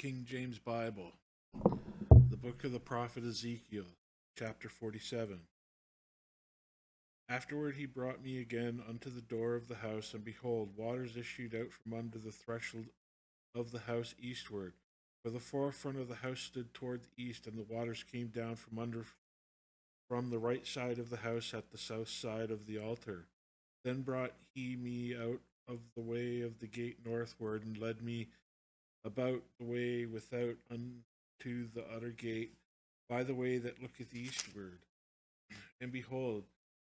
King James Bible, the book of the prophet Ezekiel, chapter 47. Afterward he brought me again unto the door of the house, and behold, waters issued out from under the threshold of the house eastward. For the forefront of the house stood toward the east, and the waters came down from the right side of the house at the south side of the altar. Then brought he me out of the way of the gate northward, and led me about the way without unto the utter gate, by the way that looketh eastward. And behold,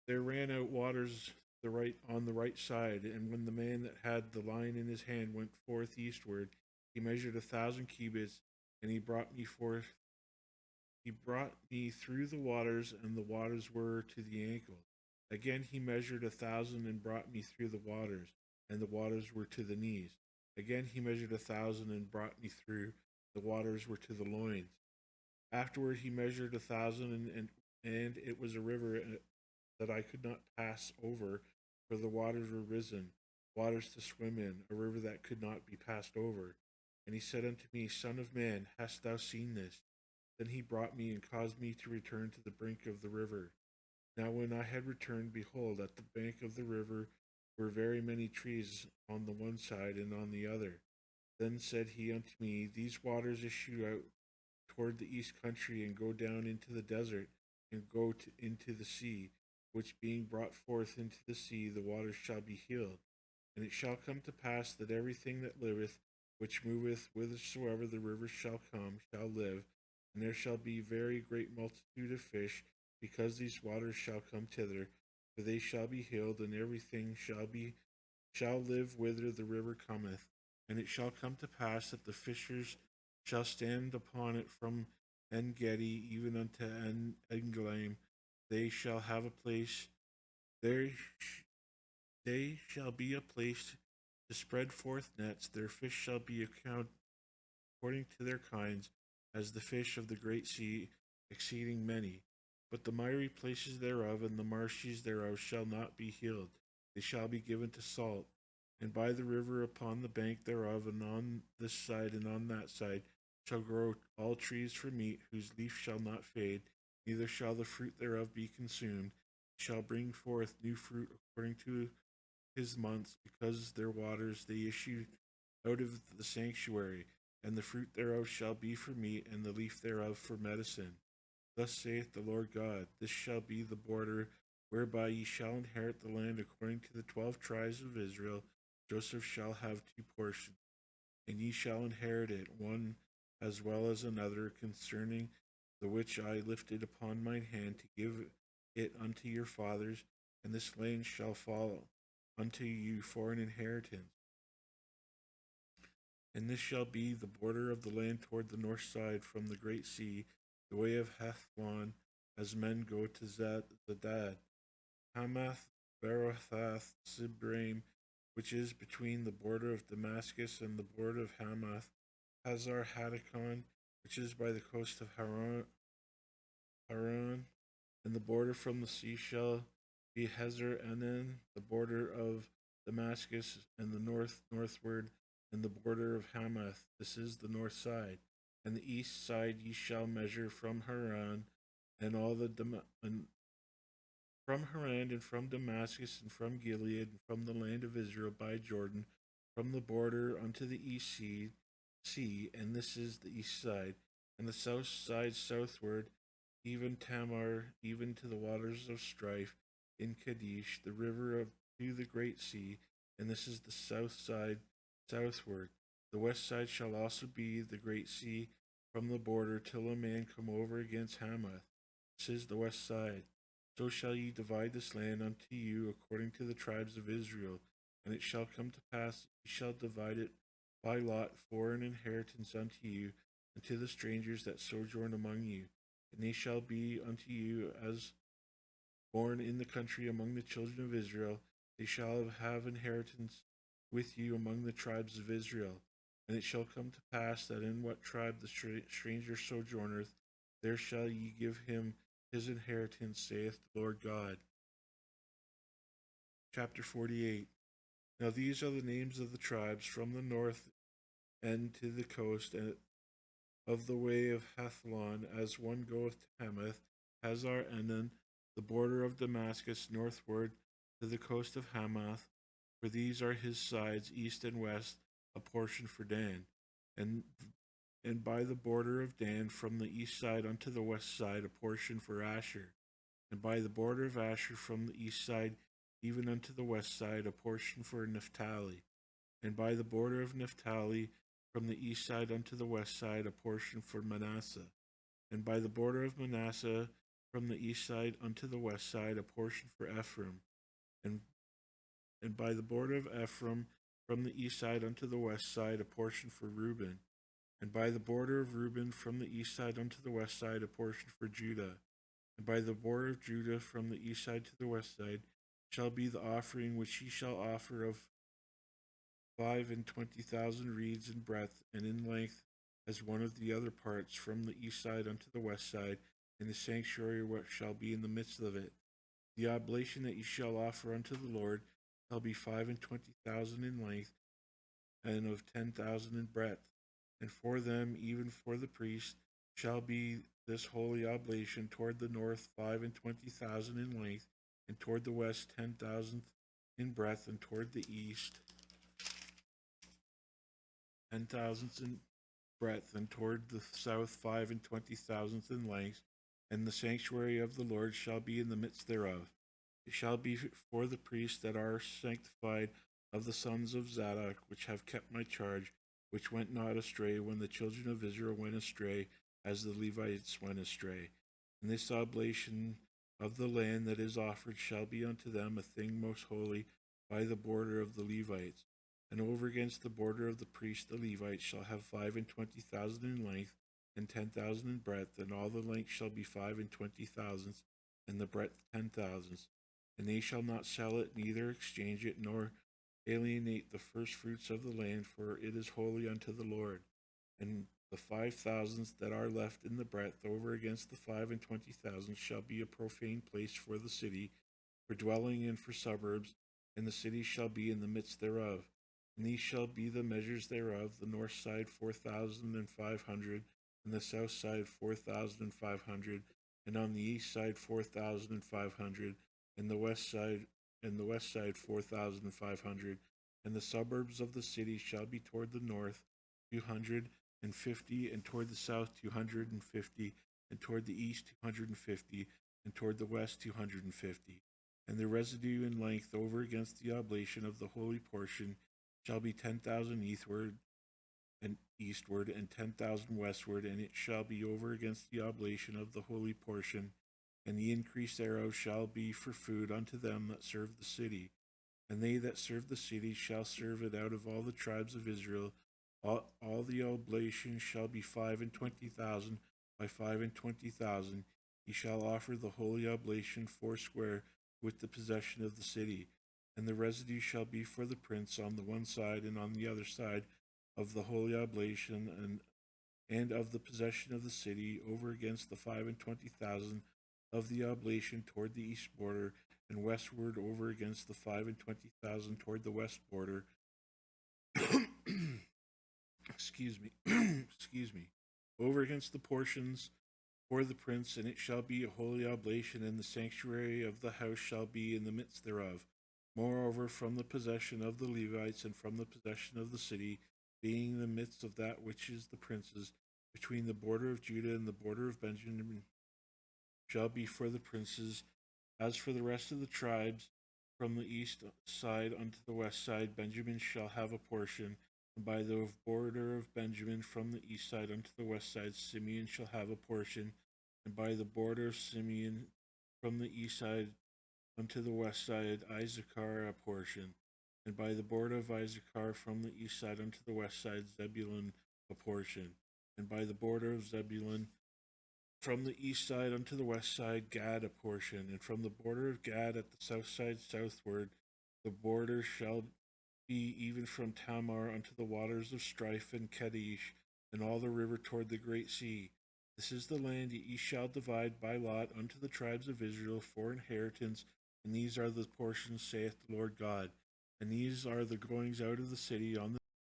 there ran out waters on the right side. And when the man that had the line in his hand went forth eastward, he measured 1,000 cubits, and he brought me forth. He brought me through the waters, and the waters were to the ankle. Again he measured 1,000, and brought me through the waters, and the waters were to the knees. Again he measured 1,000, and brought me through. The waters were to the loins. Afterward he measured 1,000, and it was a river that I could not pass over, for the waters were risen, waters to swim in, a river that could not be passed over. And he said unto me, Son of man, hast thou seen this? Then he brought me and caused me to return to the brink of the river. Now when I had returned, behold, at the bank of the river were very many trees on the one side and on the other. Then said he unto me, These waters issue out toward the east country, and go down into the desert, and into the sea, which being brought forth into the sea, the waters shall be healed. And it shall come to pass that everything that liveth, which moveth whithersoever the rivers shall come, shall live, and there shall be very great multitude of fish, because these waters shall come thither, for they shall be healed, and everything shall live whither the river cometh. And it shall come to pass that the fishers shall stand upon it from En Gedi even unto En Eglaim. They shall have a place there. They shall be a place to spread forth nets. Their fish shall be accounted according to their kinds, as the fish of the great sea, exceeding many. But the miry places thereof and the marshes thereof shall not be healed. They shall be given to salt. And by the river upon the bank thereof, and on this side and on that side, shall grow all trees for meat, whose leaf shall not fade, neither shall the fruit thereof be consumed. It shall bring forth new fruit according to his months, because their waters they issue out of the sanctuary, and the fruit thereof shall be for meat, and the leaf thereof for medicine. Thus saith the Lord God, This shall be the border whereby ye shall inherit the land according to the 12 tribes of Israel. Joseph shall have 2 portions, and ye shall inherit it, one as well as another, concerning the which I lifted upon mine hand to give it unto your fathers, and this land shall fall unto you for an inheritance. And this shall be the border of the land toward the north side from the great sea, the way of Hethlon, as men go to Zedad, Hamath, Berathath, Sibraim, which is between the border of Damascus and the border of Hamath, Hazar Hadakon, which is by the coast of Haran, and the border from the sea shall be Hazar Enan, the border of Damascus, and the northward, and the border of Hamath. This is the north side. And the east side ye shall measure from Haran, and all the and from Haran, and from Damascus, and from Gilead, and from the land of Israel by Jordan, from the border unto the east sea, and this is the east side, and the south side southward, even Tamar, even to the waters of strife, in Kadesh, the river of to the great sea, and this is the south side southward. The west side shall also be the great sea from the border till a man come over against Hamath. This is the west side. So shall ye divide this land unto you according to the tribes of Israel. And it shall come to pass that ye shall divide it by lot for an inheritance unto you, and to the strangers that sojourn among you. And they shall be unto you as born in the country among the children of Israel. They shall have inheritance with you among the tribes of Israel. And it shall come to pass that in what tribe the stranger sojourneth, there shall ye give him his inheritance, saith the Lord God. Chapter 48. Now these are the names of the tribes from the north end to the coast, and of the way of Hethlon, as one goeth to Hamath, Hazar Enan, the border of Damascus, northward to the coast of Hamath. For these are his sides, east and west, a portion for Dan. And by the border of Dan, from the east side unto the west side, a portion for Asher. And by the border of Asher, from the east side even unto the west side, a portion for Naphtali. And by the border of Naphtali, from the east side unto the west side, a portion for Manasseh. And by the border of Manasseh, from the east side unto the west side, a portion for Ephraim. And by the border of Ephraim, from the east side unto the west side, a portion for Reuben. And by the border of Reuben, from the east side unto the west side, a portion for Judah. And by the border of Judah, from the east side to the west side, shall be the offering which ye shall offer of 25,000 reeds in breadth and in length, as one of the other parts, from the east side unto the west side, and the sanctuary what shall be in the midst of it. The oblation that ye shall offer unto the Lord shall be 25,000 in length, and of 10,000 in breadth. And for them, even for the priest, shall be this holy oblation toward the north 25,000 in length, and toward the west 10,000 in breadth, and toward the east 10,000 in breadth, and toward the south 25,000 in length. And the sanctuary of the Lord shall be in the midst thereof. It shall be for the priests that are sanctified of the sons of Zadok, which have kept my charge, which went not astray when the children of Israel went astray, as the Levites went astray. And this oblation of the land that is offered shall be unto them a thing most holy by the border of the Levites. And over against the border of the priests the Levites shall have 25,000 in length, and 10,000 in breadth, and all the length shall be 25,000, and the breadth 10,000. And they shall not sell it, neither exchange it, nor alienate the first fruits of the land, for it is holy unto the Lord. And the 5,000 that are left in the breadth over against the 25,000 shall be a profane place for the city, for dwelling and for suburbs, and the city shall be in the midst thereof. And these shall be the measures thereof: the north side 4,500, and the south side 4,500, and on the east side 4,500, and the west side 4,500. And the suburbs of the city shall be toward the north 250, and toward the south 250, and toward the east 250, and toward the west 250. And the residue in length over against the oblation of the holy portion shall be 10,000 eastward, and 10,000 westward, and it shall be over against the oblation of the holy portion. And the increase thereof shall be for food unto them that serve the city. And they that serve the city shall serve it out of all the tribes of Israel. All the oblations shall be 25,000 by 25,000. Ye shall offer the holy oblation foursquare with the possession of the city. And the residue shall be for the prince on the one side and on the other side of the holy oblation, and of the possession of the city over against the 25,000 of the oblation toward the east border, and westward over against the 25,000 toward the west border. Excuse me. Excuse me. Over against the portions for the prince, and it shall be a holy oblation, and the sanctuary of the house shall be in the midst thereof. Moreover, from the possession of the Levites, and from the possession of the city, being in the midst of that which is the prince's, between the border of Judah and the border of Benjamin, shall be for the princes. As for the rest of the tribes, from the east side unto the west side, Benjamin shall have a portion. And by the border of Benjamin, from the east side unto the west side, Simeon shall have a portion. And by the border of Simeon, from the east side unto the west side, Issachar a portion. And by the border of Issachar, from the east side unto the west side, Zebulun a portion. And by the border of Zebulun, from the east side unto the west side, Gad a portion. And from the border of Gad at the south side southward, the border shall be even from Tamar unto the waters of Strife and Kadesh, and all the river toward the great sea. This is the land ye shall divide by lot unto the tribes of Israel for inheritance, and these are the portions, saith the Lord God. And these are the goings out of the city on the